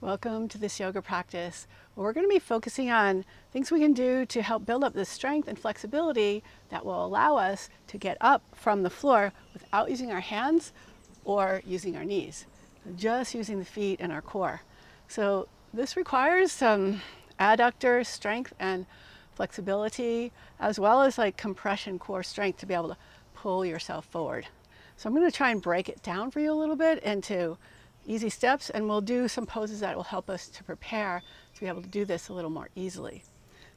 Welcome to this yoga practice where we're going to be focusing on things we can do to help build up the strength and flexibility that will allow us to get up from the floor without using our hands or using our knees, just using the feet and our core. So this requires some adductor strength and flexibility, as well as like compression core strength to be able to pull yourself forward. So I'm going to try and break it down for you a little bit into easy steps, and we'll do some poses that will help us to prepare to be able to do this a little more easily.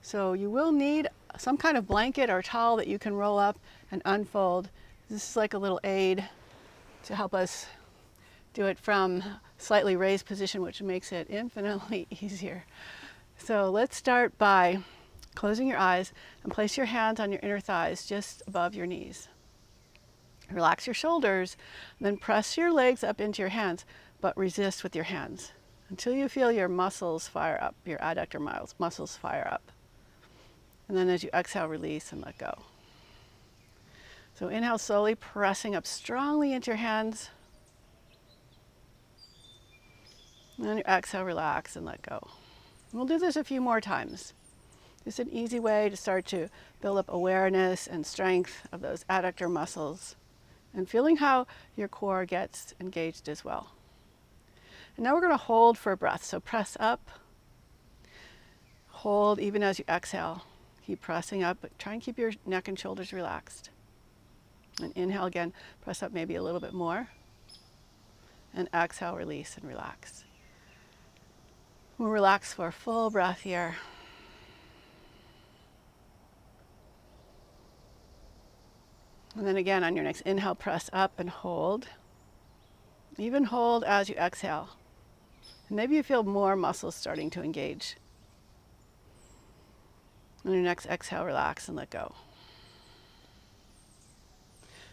So you will need some kind of blanket or towel that you can roll up and unfold. This is like a little aid to help us do it from slightly raised position, which makes it infinitely easier. So let's start by closing your eyes and place your hands on your inner thighs just above your knees. Relax your shoulders, then press your legs up into your hands, but resist with your hands until you feel your muscles fire up, your adductor muscles fire up. And then as you exhale, release and let go. So inhale slowly, pressing up strongly into your hands. And then you exhale, relax and let go. And we'll do this a few more times. It's an easy way to start to build up awareness and strength of those adductor muscles and feeling how your core gets engaged as well. And now we're going to hold for a breath. So press up, hold even as you exhale. Keep pressing up, but try and keep your neck and shoulders relaxed. And inhale again, press up maybe a little bit more. And exhale, release and relax. We'll relax for a full breath here. And then again, on your next inhale, press up and hold. Even hold as you exhale. And maybe you feel more muscles starting to engage. On your next exhale, relax and let go.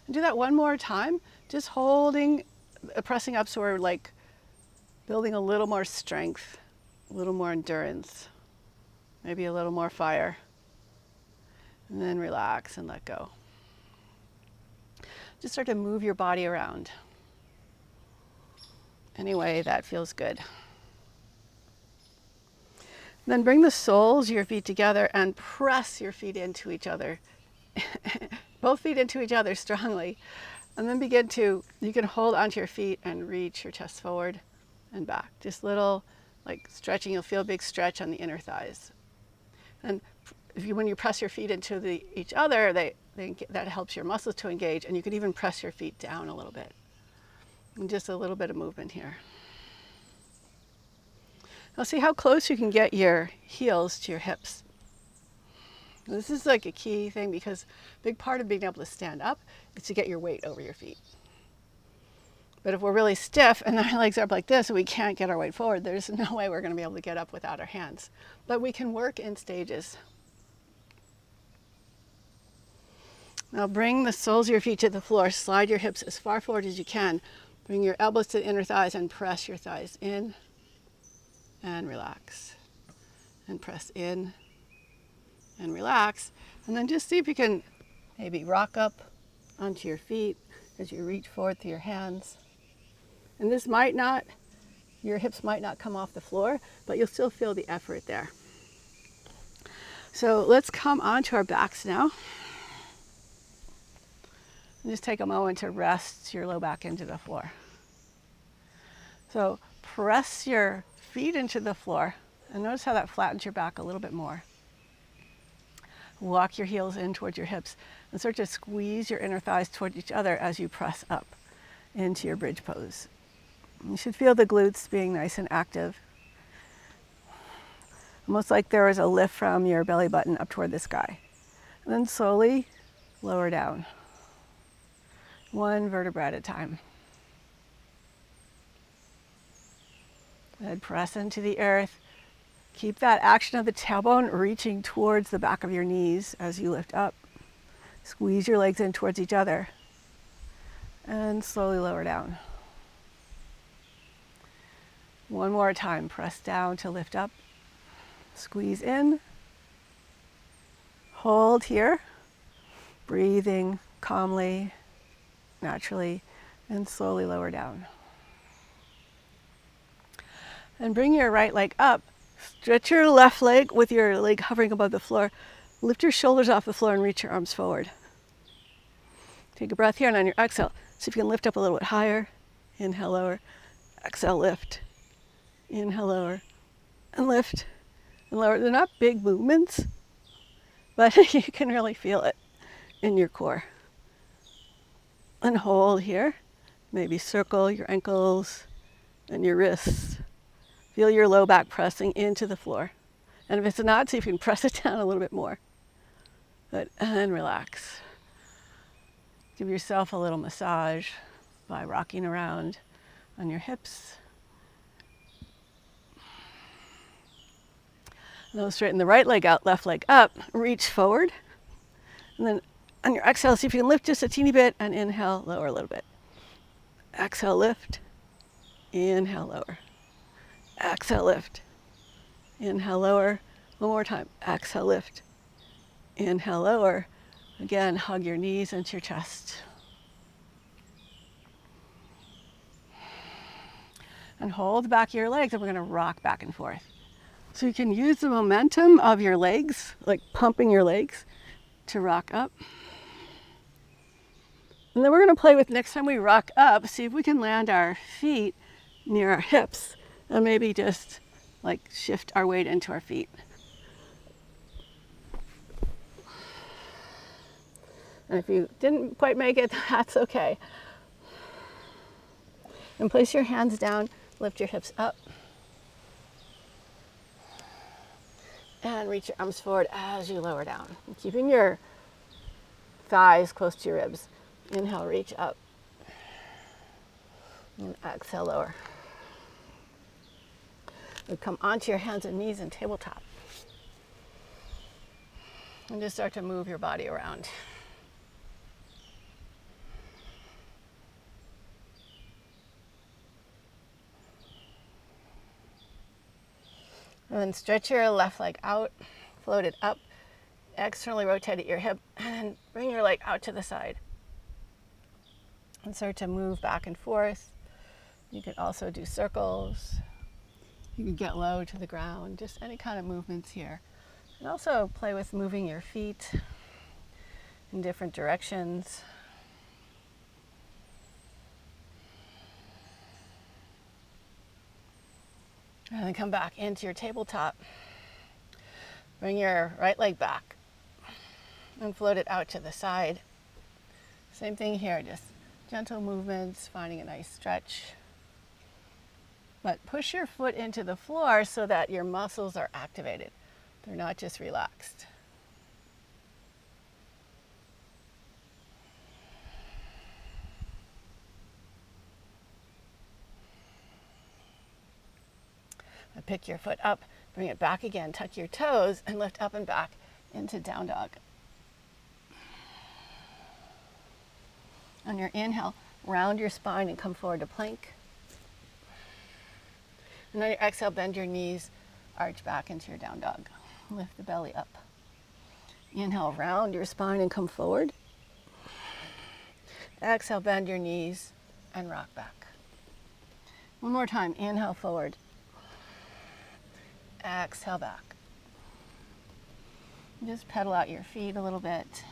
And do that one more time, just holding, pressing up so we're like building a little more strength, a little more endurance, maybe a little more fire. And then relax and let go. Just start to move your body around any way that feels good. Then bring the soles of your feet together and press your feet into each other. Both feet into each other strongly. And then you can hold onto your feet and reach your chest forward and back. Just little like stretching, you'll feel a big stretch on the inner thighs. And when you press your feet into each other, that helps your muscles to engage, and you could even press your feet down a little bit. And just a little bit of movement here. Now see how close you can get your heels to your hips. This is like a key thing because a big part of being able to stand up is to get your weight over your feet. But if we're really stiff and our legs are up like this and we can't get our weight forward, there's no way we're going to be able to get up without our hands. But we can work in stages. Now bring the soles of your feet to the floor. Slide your hips as far forward as you can. Bring your elbows to the inner thighs and press your thighs in and relax. And press in and relax. And then just see if you can maybe rock up onto your feet as you reach forward through your hands. And your hips might not come off the floor, but you'll still feel the effort there. So let's come onto our backs now. And just take a moment to rest your low back into the floor. So press your feet into the floor and notice how that flattens your back a little bit more. Walk your heels in towards your hips and start to squeeze your inner thighs toward each other as you press up into your bridge pose. You should feel the glutes being nice and active. Almost like there was a lift from your belly button up toward the sky. And then slowly lower down. One vertebra at a time. And press into the earth. Keep that action of the tailbone reaching towards the back of your knees as you lift up. Squeeze your legs in towards each other. And slowly lower down. One more time. Press down to lift up. Squeeze in. Hold here. Breathing calmly, naturally, and slowly lower down. And bring your right leg up. Stretch your left leg with your leg hovering above the floor. Lift your shoulders off the floor and reach your arms forward. Take a breath here, and on your exhale, see if you can lift up a little bit higher. Inhale, lower. Exhale, lift. Inhale, lower. And lift and lower. They're not big movements, but you can really feel it in your core. And hold here. Maybe circle your ankles and your wrists. Feel your low back pressing into the floor. And if it's not, see if you can press it down a little bit more. Good. And relax. Give yourself a little massage by rocking around on your hips. Now straighten the right leg out, left leg up. Reach forward. And then on your exhale, see if you can lift just a teeny bit, and inhale, lower a little bit. Exhale, lift. Inhale, lower. Exhale, lift. Inhale, lower. One more time. Exhale, lift. Inhale, lower. Again, hug your knees into your chest. And hold back your legs, and we're going to rock back and forth. So you can use the momentum of your legs, like pumping your legs, to rock up. And then we're going to play with, next time we rock up, see if we can land our feet near our hips, and maybe just like shift our weight into our feet. And if you didn't quite make it, that's okay. And place your hands down, lift your hips up. And reach your arms forward as you lower down. Keeping your thighs close to your ribs. Inhale, reach up. And exhale, lower. And come onto your hands and knees in tabletop. And just start to move your body around. And then stretch your left leg out, float it up, externally rotate at your hip, and then bring your leg out to the side. And start to move back and forth. You can also do circles. You can get low to the ground, just any kind of movements here. And also play with moving your feet in different directions. And then come back into your tabletop. Bring your right leg back and float it out to the side. Same thing here, just gentle movements, finding a nice stretch. But push your foot into the floor so that your muscles are activated. They're not just relaxed. And pick your foot up, bring it back again, tuck your toes, and lift up and back into down dog. On your inhale, round your spine and come forward to plank. And on your exhale, bend your knees, arch back into your down dog. Lift the belly up. Inhale, round your spine and come forward. Exhale, bend your knees and rock back. One more time, inhale forward. Exhale back. Just pedal out your feet a little bit.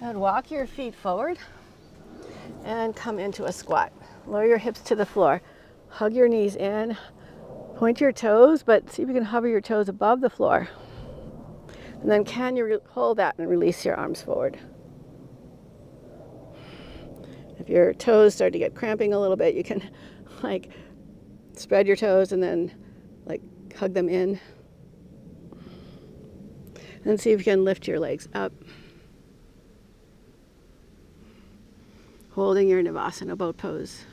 And walk your feet forward and come into a squat. Lower your hips to the floor. Hug your knees in. Point your toes, but see if you can hover your toes above the floor. And then can you hold that and release your arms forward? If your toes start to get cramping a little bit, you can like spread your toes and then like hug them in. And see if you can lift your legs up. Holding your Navasana boat pose.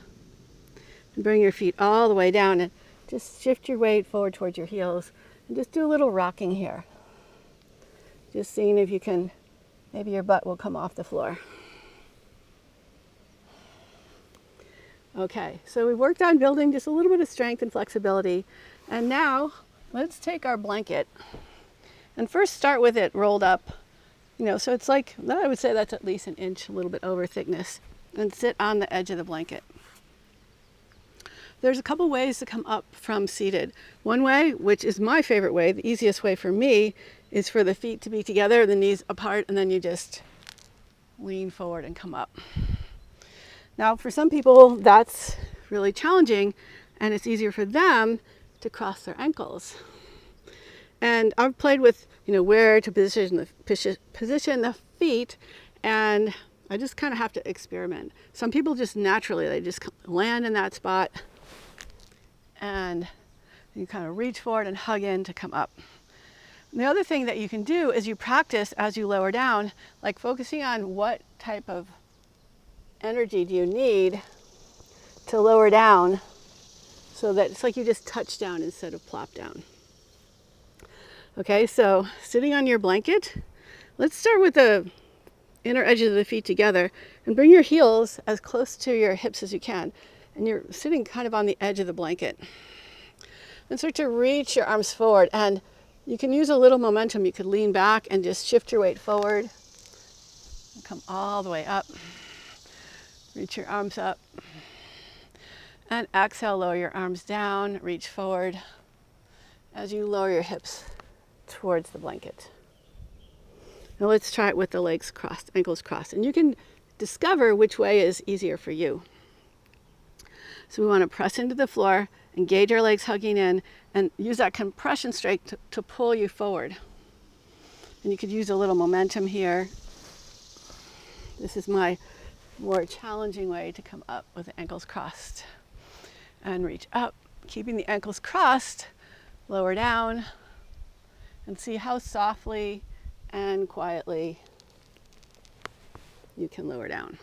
And bring your feet all the way down and just shift your weight forward towards your heels. And just do a little rocking here. Just seeing if you can, maybe your butt will come off the floor. Okay, so we worked on building just a little bit of strength and flexibility. And now let's take our blanket and first start with it rolled up. So it's like, I would say that's at least an inch, a little bit over thickness. and sit on the edge of the blanket. There's a couple ways to come up from seated. One way, which is my favorite way, the easiest way for me, is for the feet to be together, the knees apart, and then you just lean forward and come up. Now, for some people, that's really challenging, and it's easier for them to cross their ankles. And I've played with, where to position the feet, and I just kind of have to experiment. Some people just naturally, they just land in that spot, and you kind of reach forward and hug in to come up. And the other thing that you can do is you practice as you lower down, like focusing on what type of energy do you need to lower down, so that it's like you just touch down instead of plop down. Okay, so sitting on your blanket, let's start with the inner edges of the feet together and bring your heels as close to your hips as you can. And you're sitting kind of on the edge of the blanket. And start to reach your arms forward, and you can use a little momentum. You could lean back and just shift your weight forward and come all the way up. Reach your arms up. And exhale, lower your arms down, reach forward as you lower your hips towards the blanket. Now let's try it with the legs crossed, ankles crossed. And you can discover which way is easier for you. So we want to press into the floor, engage our legs hugging in, and use that compression strength to pull you forward. And you could use a little momentum here. This is my more challenging way to come up with the ankles crossed. And reach up, keeping the ankles crossed, lower down, and see how softly and quietly you can lower down.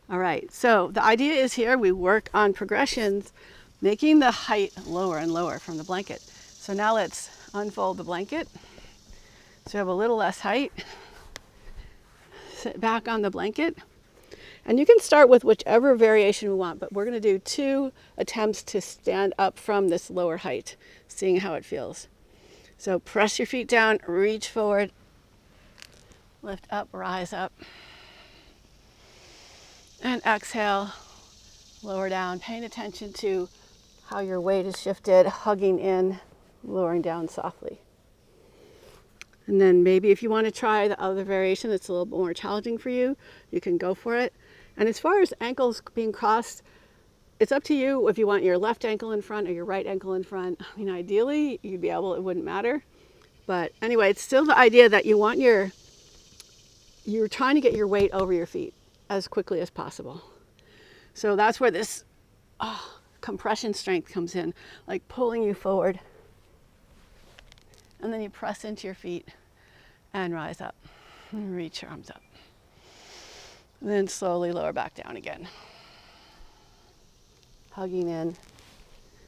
All right, so the idea is here we work on progressions, making the height lower and lower from the blanket. So now let's unfold the blanket so you have a little less height. Sit back on the blanket. And you can start with whichever variation we want, but we're going to do 2 attempts to stand up from this lower height, seeing how it feels. So press your feet down, reach forward, lift up, rise up. And exhale, lower down, paying attention to how your weight is shifted, hugging in, lowering down softly. And then maybe if you want to try the other variation that's a little bit more challenging for you, you can go for it. And as far as ankles being crossed, it's up to you if you want your left ankle in front or your right ankle in front. I mean, ideally, you'd be able, it wouldn't matter. But anyway, it's still the idea that you want you're trying to get your weight over your feet as quickly as possible. So that's where this compression strength comes in, like pulling you forward. And then you press into your feet and rise up and reach your arms up. And then slowly lower back down again. Hugging in.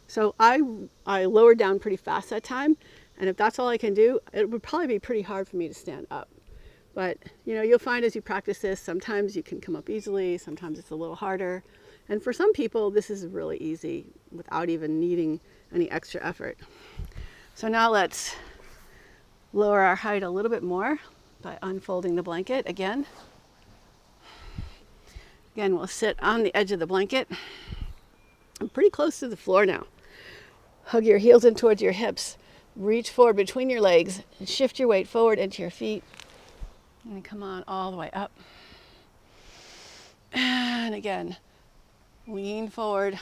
So I lowered down pretty fast that time, and if that's all I can do, it would probably be pretty hard for me to stand up. But you'll find as you practice this, sometimes you can come up easily, sometimes it's a little harder. And for some people, this is really easy without even needing any extra effort. So now let's lower our height a little bit more by unfolding the blanket again. Again, we'll sit on the edge of the blanket. I'm pretty close to the floor now. Hug your heels in towards your hips. Reach forward between your legs and shift your weight forward into your feet. And come on all the way up. And again, lean forward,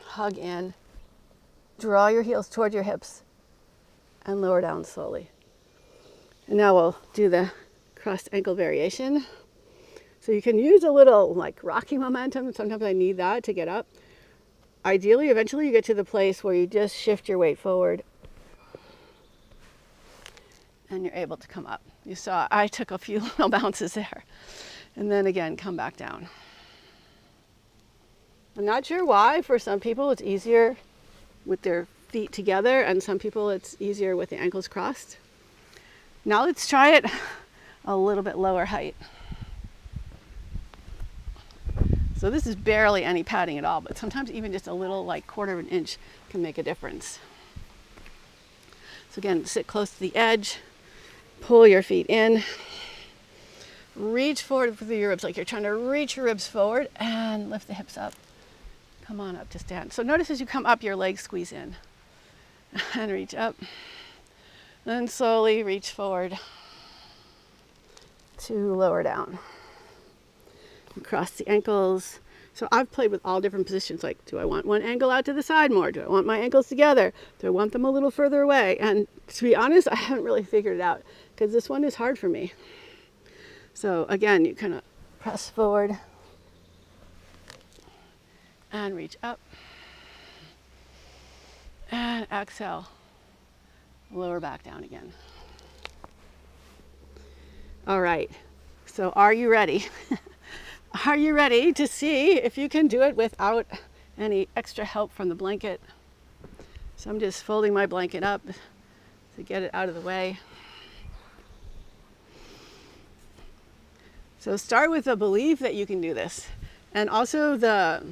hug in. Draw your heels toward your hips and lower down slowly. And now we'll do the crossed ankle variation. So you can use a little like rocking momentum. Sometimes I need that to get up. Ideally, eventually you get to the place where you just shift your weight forward and you're able to come up. You saw I took a few little bounces there. And then again, come back down. I'm not sure why. For some people it's easier with their feet together, and some people it's easier with the ankles crossed. Now let's try it a little bit lower height. So this is barely any padding at all, but sometimes even just a little, like 1/4 of an inch can make a difference. So again, sit close to the edge, pull your feet in, Reach forward through your ribs like you're trying to reach your ribs forward and lift the hips up. Come on up to stand. So notice as you come up, your legs squeeze in and reach up. Then slowly reach forward to lower down. Cross the ankles. So I've played with all different positions. Like, do I want one ankle out to the side more? Do I want my ankles together? Do I want them a little further away? And to be honest, I haven't really figured it out because this one is hard for me. So again, you kind of press forward and reach up. And exhale, lower back down again. All right, so are you ready? Are you ready to see if you can do it without any extra help from the blanket? So I'm just folding my blanket up to get it out of the way. So start with the belief that you can do this, and also the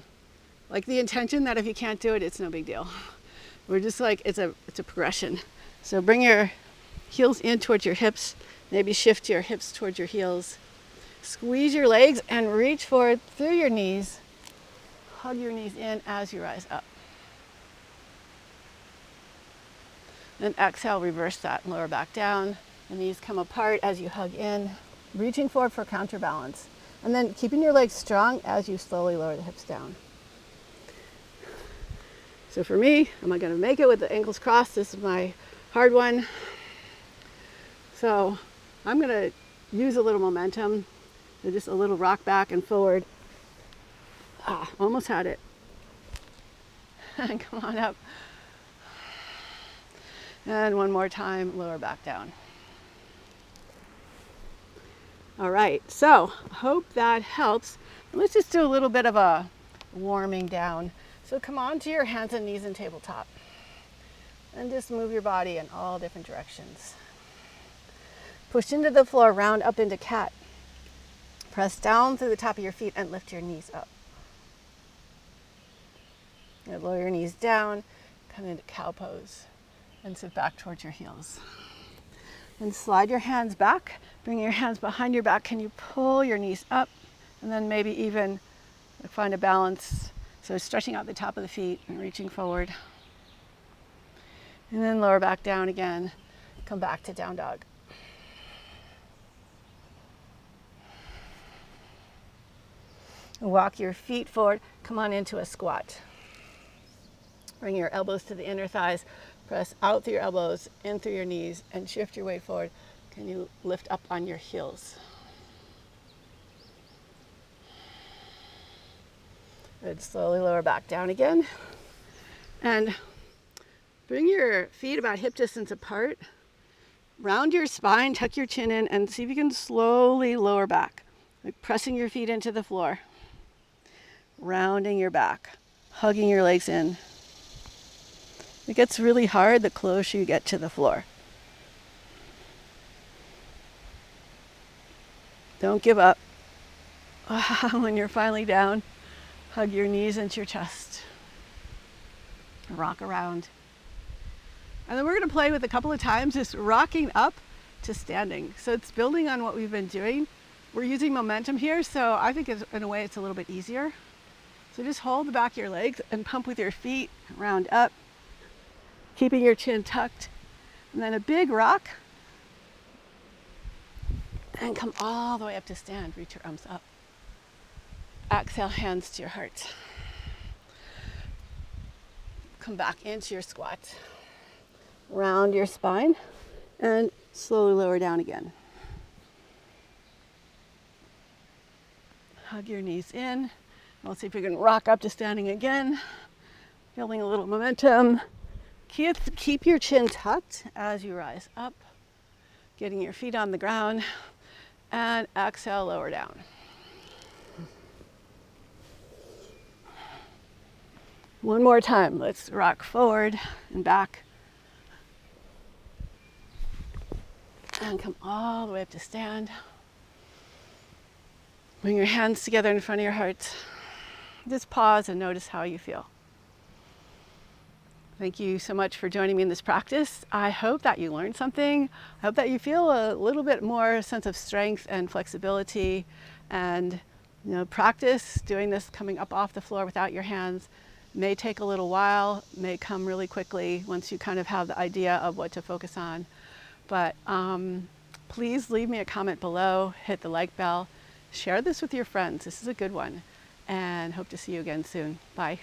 intention that if you can't do it, it's no big deal. We're just like, it's a progression. So bring your heels in towards your hips, maybe shift your hips towards your heels. Squeeze your legs and reach forward through your knees. Hug your knees in as you rise up. Then exhale, reverse that, lower back down. The knees come apart as you hug in, reaching forward for counterbalance. And then keeping your legs strong as you slowly lower the hips down. So for me, am I going to make it with the ankles crossed? This is my hard one. So I'm going to use a little momentum. So just a little rock back and forward. Almost had it. And come on up. And one more time, lower back down. All right, so hope that helps. Let's just do a little bit of a warming down. So come on to your hands and knees in tabletop. And just move your body in all different directions. Push into the floor, round up into cat. Press down through the top of your feet and lift your knees up. And lower your knees down, come into cow pose, and sit back towards your heels. And slide your hands back, bring your hands behind your back. Can you pull your knees up? And then maybe even find a balance. So stretching out the top of the feet and reaching forward. And then lower back down again. Come back to down dog. Walk your feet forward. Come on into a squat. Bring your elbows to the inner thighs. Press out through your elbows, in through your knees, and shift your weight forward. Can you lift up on your heels? Good. Slowly lower back down again. And bring your feet about hip distance apart. Round your spine, tuck your chin in, and see if you can slowly lower back. Like pressing your feet into the floor. Rounding your back, hugging your legs in. It gets really hard the closer you get to the floor. Don't give up. When you're finally down, hug your knees into your chest. Rock around. And then we're going to play with a couple of times, just rocking up to standing. So it's building on what we've been doing. We're using momentum here, so I think in a way it's a little bit easier. So just hold the back of your legs and pump with your feet, round up, keeping your chin tucked. And then a big rock. And come all the way up to stand. Reach your arms up. Exhale, hands to your heart. Come back into your squat. Round your spine and slowly lower down again. Hug your knees in. We'll see if we can rock up to standing again. Building a little momentum. Keep your chin tucked as you rise up. Getting your feet on the ground. And exhale, lower down. One more time. Let's rock forward and back. And come all the way up to stand. Bring your hands together in front of your heart. Just pause and notice how you feel. Thank you so much for joining me in this practice. I hope that you learned something. I hope that you feel a little bit more sense of strength and flexibility, and practice doing this coming up off the floor without your hands may take a little while, may come really quickly once you kind of have the idea of what to focus on. But please leave me a comment below, hit the like bell, share this with your friends. This is a good one, and hope to see you again soon. Bye.